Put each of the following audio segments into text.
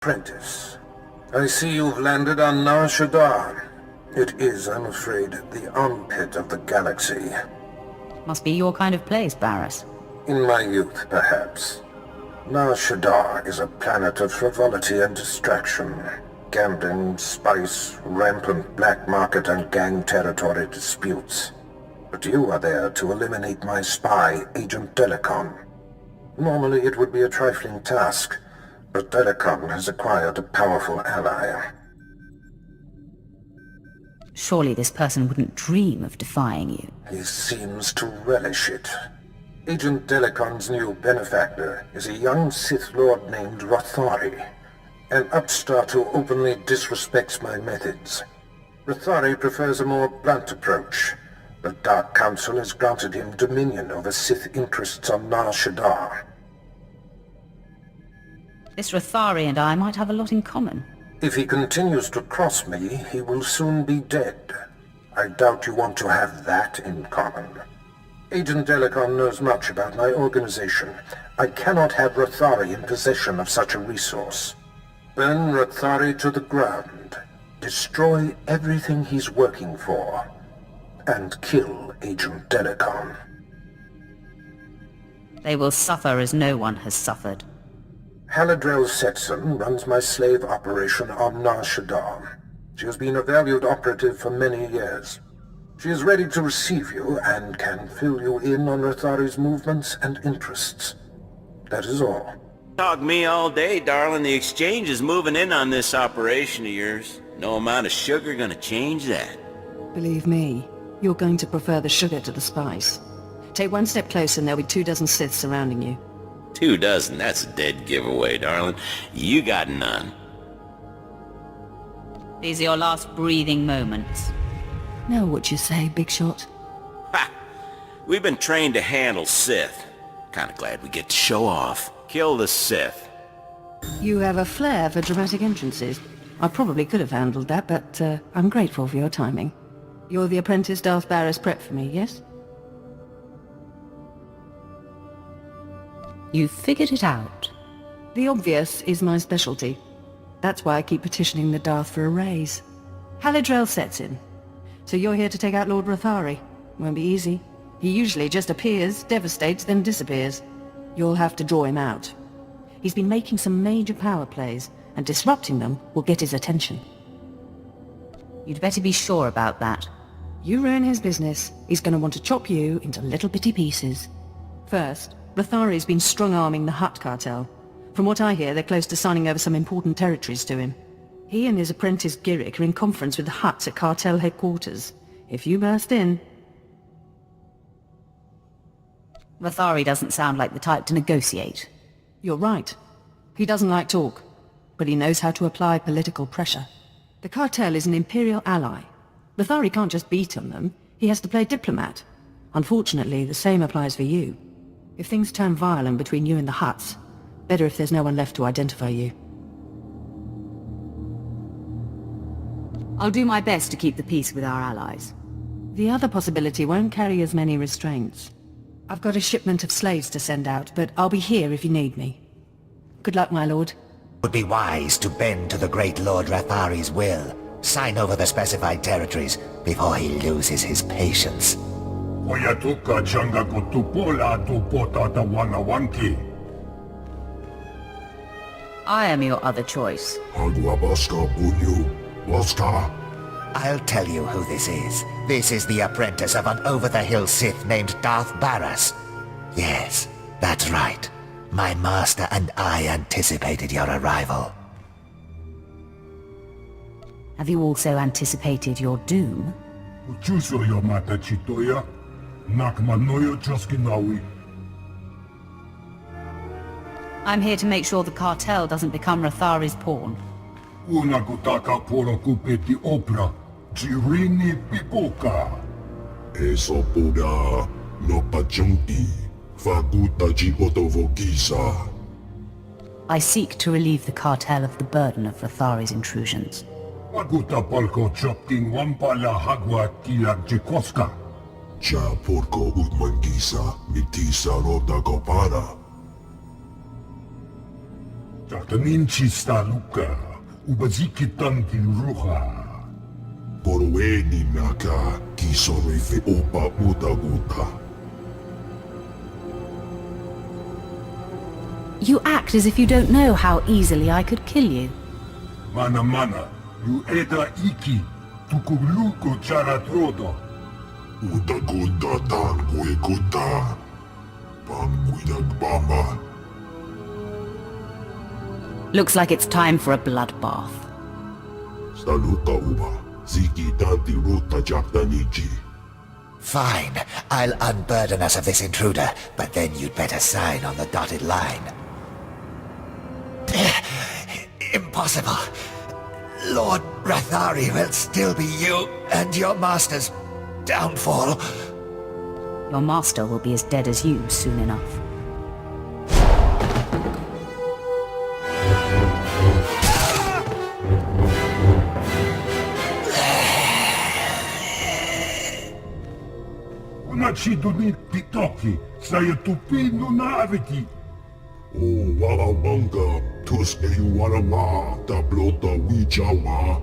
Apprentice, I see you've landed on Shaddaa. It is, I'm afraid, the armpit of the galaxy. Must be your kind of place, Barris. In my youth, perhaps. Shaddaa is a planet of frivolity and distraction. Gambling, spice, rampant black market and gang territory disputes. But you are there to eliminate my spy, Agent Delicon. Normally it would be a trifling task, but Delicon has acquired a powerful ally. Surely this person wouldn't dream of defying you. He seems to relish it. Agent Delicon's new benefactor is a young Sith Lord named Rothari, an upstart who openly disrespects my methods. Rothari prefers a more blunt approach. The Dark Council has granted him dominion over Sith interests on Shaddaa. This Rothari and I might have a lot in common. If he continues to cross me, he will soon be dead. I doubt you want to have that in common. Agent Delicon knows much about my organization. I cannot have Rothari in possession of such a resource. Burn Rothari to the ground. Destroy everything he's working for. And kill Agent Delicon. They will suffer as no one has suffered. Haladrel Setson runs my slave operation on Shaddaa. She has been a valued operative for many years. She is ready to receive you and can fill you in on Rothari's movements and interests. That is all. Talk me all day, darling. The exchange is moving in on this operation of yours. No amount of sugar gonna change that. Believe me, you're going to prefer the sugar to the spice. Take one step closer and there'll be 24 Siths surrounding you. 24? That's a dead giveaway, darling. You got none. These are your last breathing moments. Know what you say, Big Shot? Ha! We've been trained to handle Sith. Kinda glad we get to show off. Kill the Sith. You have a flair for dramatic entrances. I probably could have handled that, but I'm grateful for your timing. You're the apprentice Darth Barris prepped for me, yes? You figured it out. The obvious is my specialty. That's why I keep petitioning the Darth for a raise. Haladrel sets in. So you're here to take out Lord Rothari. Won't be easy. He usually just appears, devastates, then disappears. You'll have to draw him out. He's been making some major power plays, and disrupting them will get his attention. You'd better be sure about that. You ruin his business, he's going to want to chop you into little bitty pieces. First, Rothari's been strong-arming the Hutt cartel. From what I hear, they're close to signing over some important territories to him. He and his apprentice Giric are in conference with the Hutts at cartel headquarters. If you burst in... Rothari doesn't sound like the type to negotiate. You're right. He doesn't like talk, but he knows how to apply political pressure. The cartel is an imperial ally. Rothari can't just beat on them, he has to play diplomat. Unfortunately, the same applies for you. If things turn violent between you and the Hutts, better if there's no one left to identify you. I'll do my best to keep the peace with our allies. The other possibility won't carry as many restraints. I've got a shipment of slaves to send out, but I'll be here if you need me. Good luck, my lord. Would be wise to bend to the great Lord Rothari's will. Sign over the specified territories before he loses his patience. I am your other choice. I'll tell you who this is. This is the apprentice of an over-the-hill Sith named Darth Barris. Yes, that's right. My master and I anticipated your arrival. Have you also anticipated your doom? I'm here to make sure the cartel doesn't become Rothari's pawn. I seek to relieve the cartel of the burden of Rothari's intrusions. Tataninchista Luka, Ubazikitanti Ruha. Poroweni Naka, Kisorefe Opa Utaguta. You act as if you don't know how easily I could kill you. Mana mana, you eda iki, tukuluko charatrodo. Utaguta tan kuekuta, panguidagbama. Looks like it's time for a bloodbath. Saluta uba, ziki tanti ruta jaktanichi. Fine, I'll unburden us of this intruder, but then you'd better sign on the dotted line. Impossible. Lord Rathari will still be you and your master's downfall. Your master will be as dead as you soon enough. Unachi dunit pitoki, sayatupino na aviti. O warawanga, tuske yu warama, tablota wijawa.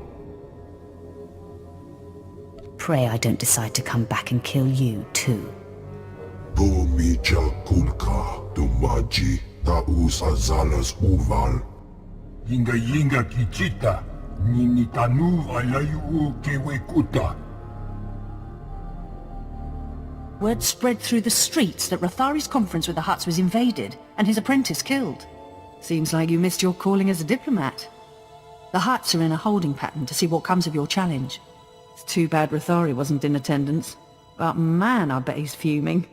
Pray I don't decide to come back and kill you, too. Bumicha kulka, tumaji, taus azalas uval. Yinga yinga kichita, nini tanu alayu kewekuta. Word spread through the streets that Rathari's conference with the Hutts was invaded and his apprentice killed. Seems like you missed your calling as a diplomat. The Hutts are in a holding pattern to see what comes of your challenge. It's too bad Rathari wasn't in attendance. But man, I bet he's fuming.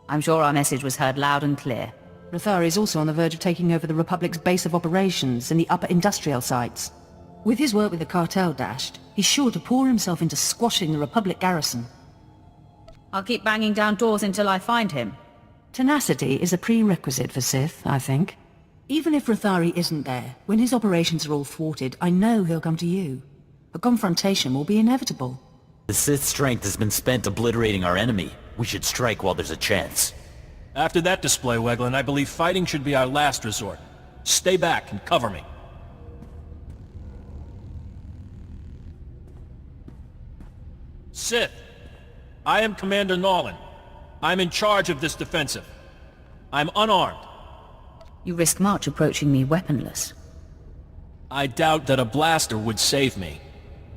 I'm sure our message was heard loud and clear. Rathari is also on the verge of taking over the Republic's base of operations in the upper industrial sites. With his work with the cartel dashed, he's sure to pour himself into squashing the Republic garrison. I'll keep banging down doors until I find him. Tenacity is a prerequisite for Sith, I think. Even if Rathari isn't there, when his operations are all thwarted, I know he'll come to you. A confrontation will be inevitable. The Sith's strength has been spent obliterating our enemy. We should strike while there's a chance. After that display, Weglin, I believe fighting should be our last resort. Stay back and cover me. Sith, I am Commander Nolan. I'm in charge of this defensive. I'm unarmed. You risk much approaching me weaponless. I doubt that a blaster would save me.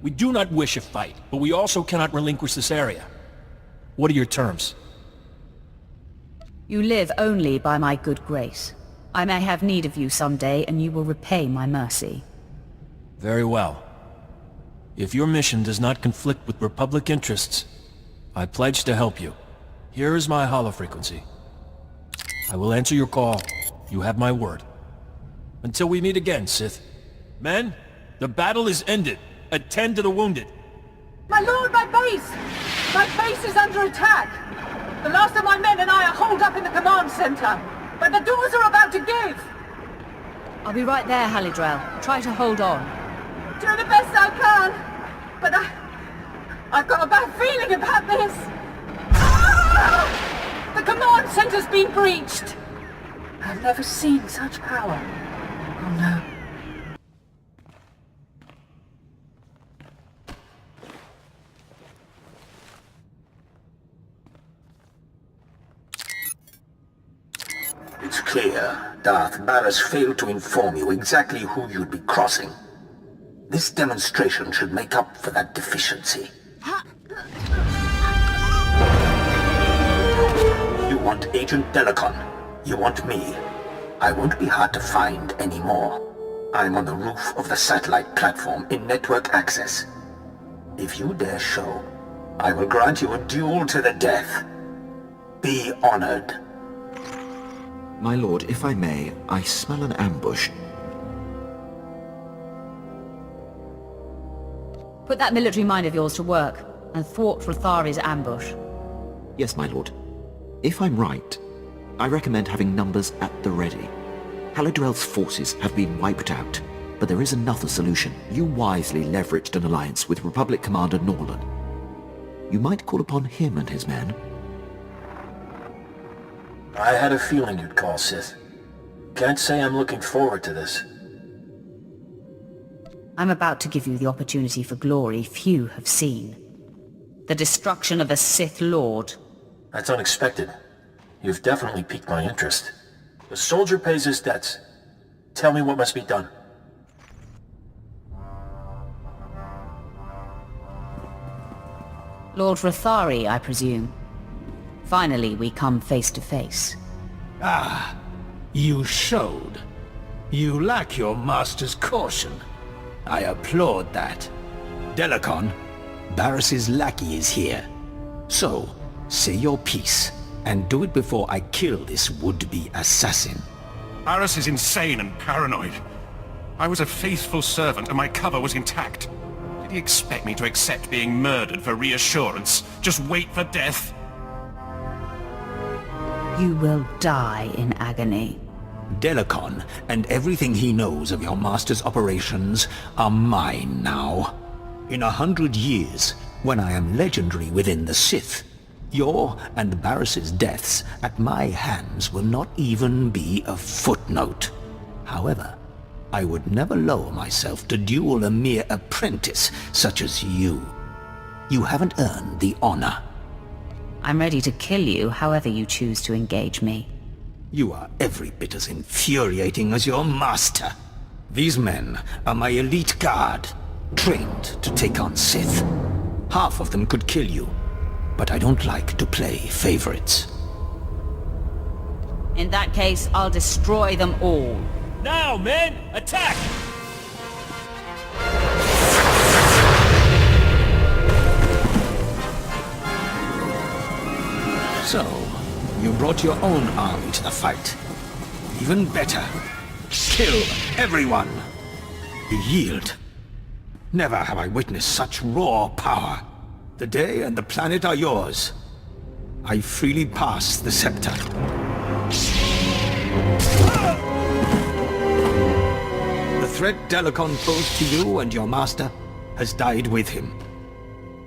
We do not wish a fight, but we also cannot relinquish this area. What are your terms? You live only by my good grace. I may have need of you someday, and you will repay my mercy. Very well. If your mission does not conflict with Republic interests, I pledge to help you. Here is my holofrequency. I will answer your call. You have my word. Until we meet again, Sith. Men, the battle is ended. Attend to the wounded. My lord, my base! My base is under attack! The last of my men and I are holed up in the command center, but the doors are about to give! I'll be right there, Halidrel. Try to hold on. Do the best I can, but I've got a bad feeling about this! Ah! The command center's been breached! I've never seen such power. Oh no. It's clear Darth Barras failed to inform you exactly who you'd be crossing. This demonstration should make up for that deficiency. You want Agent Delicon. You want me. I won't be hard to find anymore. I'm on the roof of the satellite platform in network access. If you dare show, I will grant you a duel to the death. Be honored. My lord, if I may, I smell an ambush. Put that military mind of yours to work, and thwart Rathari's ambush. Yes, my lord. If I'm right, I recommend having numbers at the ready. Halidrel's forces have been wiped out, but there is another solution. You wisely leveraged an alliance with Republic Commander Nolan. You might call upon him and his men. I had a feeling you'd call, Sith. Can't say I'm looking forward to this. I'm about to give you the opportunity for glory few have seen. The destruction of a Sith Lord. That's unexpected. You've definitely piqued my interest. The soldier pays his debts. Tell me what must be done. Lord Rathari, I presume. Finally, we come face to face. Ah, you showed. You lack your master's caution. I applaud that. Delicon, Barris's lackey is here. So, say your piece, and do it before I kill this would-be assassin. Barris is insane and paranoid. I was a faithful servant and my cover was intact. Did he expect me to accept being murdered for reassurance? Just wait for death? You will die in agony. Delicon and everything he knows of your master's operations are mine now. In 100 years, when I am legendary within the Sith, your and Barris's deaths at my hands will not even be a footnote. However, I would never lower myself to duel a mere apprentice such as you. You haven't earned the honor. I'm ready to kill you however you choose to engage me. You are every bit as infuriating as your master. These men are my elite guard, trained to take on Sith. Half of them could kill you, but I don't like to play favorites. In that case, I'll destroy them all. Now, men! Attack! So, you brought your own army to the fight. Even better. Kill everyone! You yield. Never have I witnessed such raw power. The day and the planet are yours. I freely pass the scepter. The threat Delicon posed to you and your master has died with him.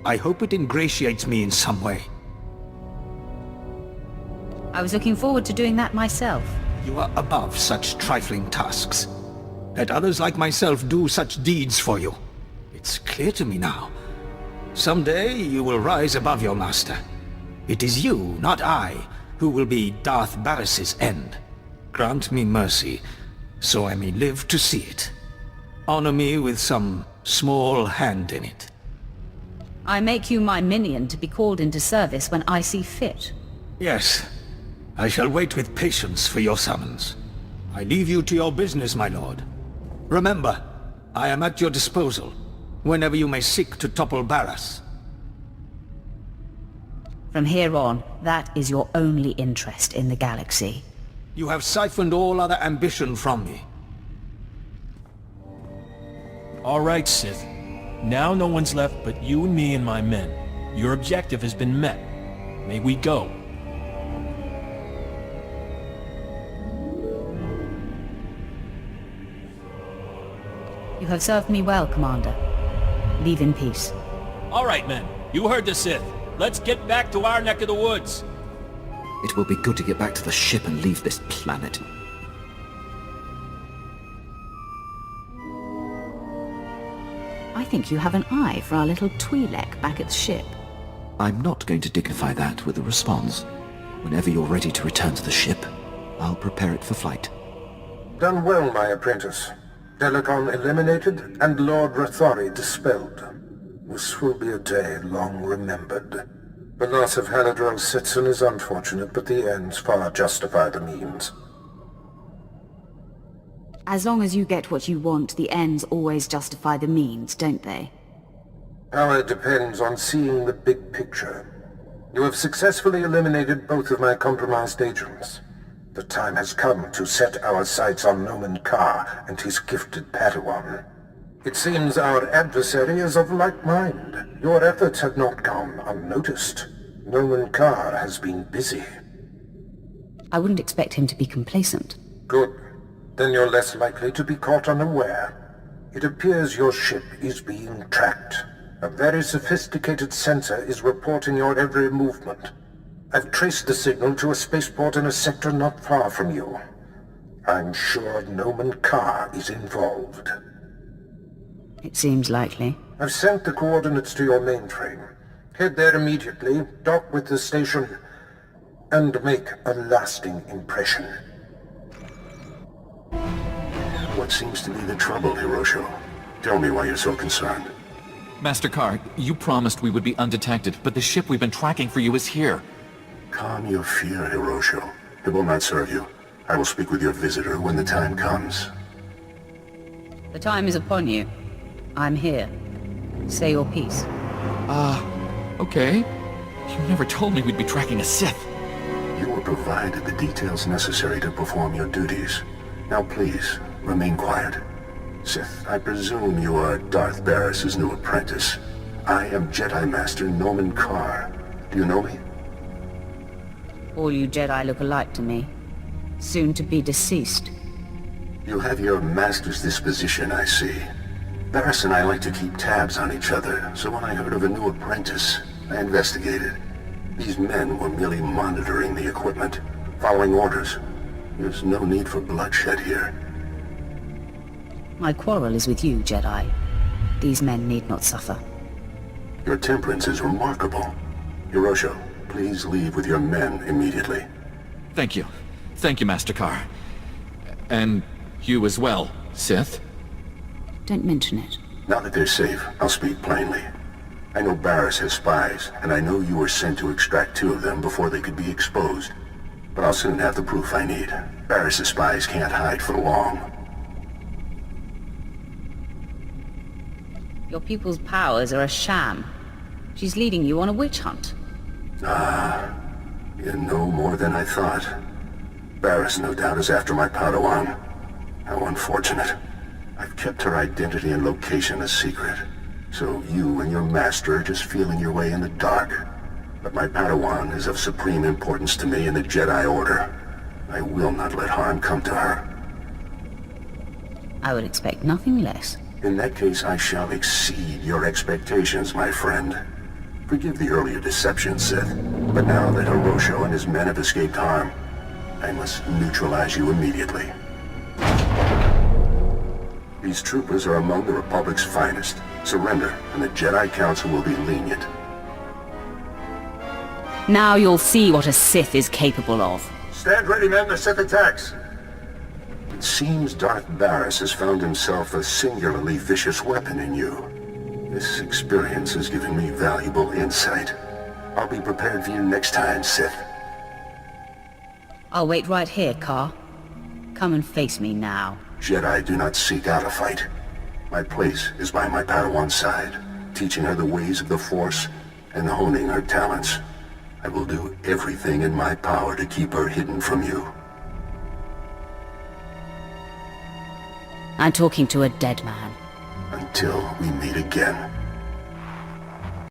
I hope it ingratiates me in some way. I was looking forward to doing that myself. You are above such trifling tasks. Let others like myself do such deeds for you. It's clear to me now. Someday you will rise above your master. It is you, not I, who will be Darth Barris's end. Grant me mercy, so I may live to see it. Honor me with some small hand in it. I make you my minion to be called into service when I see fit. Yes, I shall wait with patience for your summons. I leave you to your business, my lord. Remember, I am at your disposal, whenever you may seek to topple Barris. From here on, that is your only interest in the galaxy. You have siphoned all other ambition from me. All right, Sith. Now no one's left but you and me and my men. Your objective has been met. May we go. You have served me well, Commander. Leave in peace. All right, men. You heard the Sith. Let's get back to our neck of the woods. It will be good to get back to the ship and leave this planet. I think you have an eye for our little Twi'lek back at the ship. I'm not going to dignify that with a response. Whenever you're ready to return to the ship, I'll prepare it for flight. Done well, my apprentice. Delicon eliminated and Lord Rathari dispelled. This will be a day long remembered. The loss of Haladrel Sitson is unfortunate, but the ends far justify the means. As long as you get what you want, the ends always justify the means, don't they? Power depends on seeing the big picture. You have successfully eliminated both of my compromised agents. The time has come to set our sights on Nomen Karr and his gifted Padawan. It seems our adversary is of like mind. Your efforts have not gone unnoticed. Nomen Karr has been busy. I wouldn't expect him to be complacent. Good. Then you're less likely to be caught unaware. It appears your ship is being tracked. A very sophisticated sensor is reporting your every movement. I've traced the signal to a spaceport in a sector not far from you. I'm sure Noman Carr is involved. It seems likely. I've sent the coordinates to your mainframe. Head there immediately, dock with the station, and make a lasting impression. What seems to be the trouble, Hirosho? Tell me why you're so concerned. Master Carr, you promised we would be undetected, but the ship we've been tracking for you is here. Calm your fear, Hirosho. It will not serve you. I will speak with your visitor when the time comes. The time is upon you. I'm here. Say your piece. Okay. You never told me we'd be tracking a Sith. You were provided the details necessary to perform your duties. Now please, remain quiet. Sith, I presume you are Darth Barris' new apprentice. I am Jedi Master Noman Carr. Do you know me? All you Jedi look alike to me. Soon to be deceased. You have your master's disposition, I see. Barris and I like to keep tabs on each other, so when I heard of a new apprentice, I investigated. These men were merely monitoring the equipment, following orders. There's no need for bloodshed here. My quarrel is with you, Jedi. These men need not suffer. Your temperance is remarkable. Hirosho, please leave with your men immediately. Thank you. Thank you, Master Carr. And you as well, Sith. Don't mention it. Now that they're safe, I'll speak plainly. I know Barris has spies, and I know you were sent to extract 2 of them before they could be exposed. But I'll soon have the proof I need. Barris' spies can't hide for long. Your people's powers are a sham. She's leading you on a witch hunt. Ah, you know more than I thought. Barris, no doubt, is after my Padawan. How unfortunate. I've kept her identity and location a secret. So you and your master are just feeling your way in the dark. But my Padawan is of supreme importance to me in the Jedi Order. I will not let harm come to her. I would expect nothing less. In that case, I shall exceed your expectations, my friend. Forgive the earlier deception, Sith. But now that Hirosho and his men have escaped harm, I must neutralize you immediately. These troopers are among the Republic's finest. Surrender, and the Jedi Council will be lenient. Now you'll see what a Sith is capable of. Stand ready, men. The Sith attacks. It seems Darth Barris has found himself a singularly vicious weapon in you. This experience has given me valuable insight. I'll be prepared for you next time, Sith. I'll wait right here, Carr. Come and face me now. Jedi do not seek out a fight. My place is by my Padawan's side, teaching her the ways of the Force and honing her talents. I will do everything in my power to keep her hidden from you. I'm talking to a dead man. Until we meet again.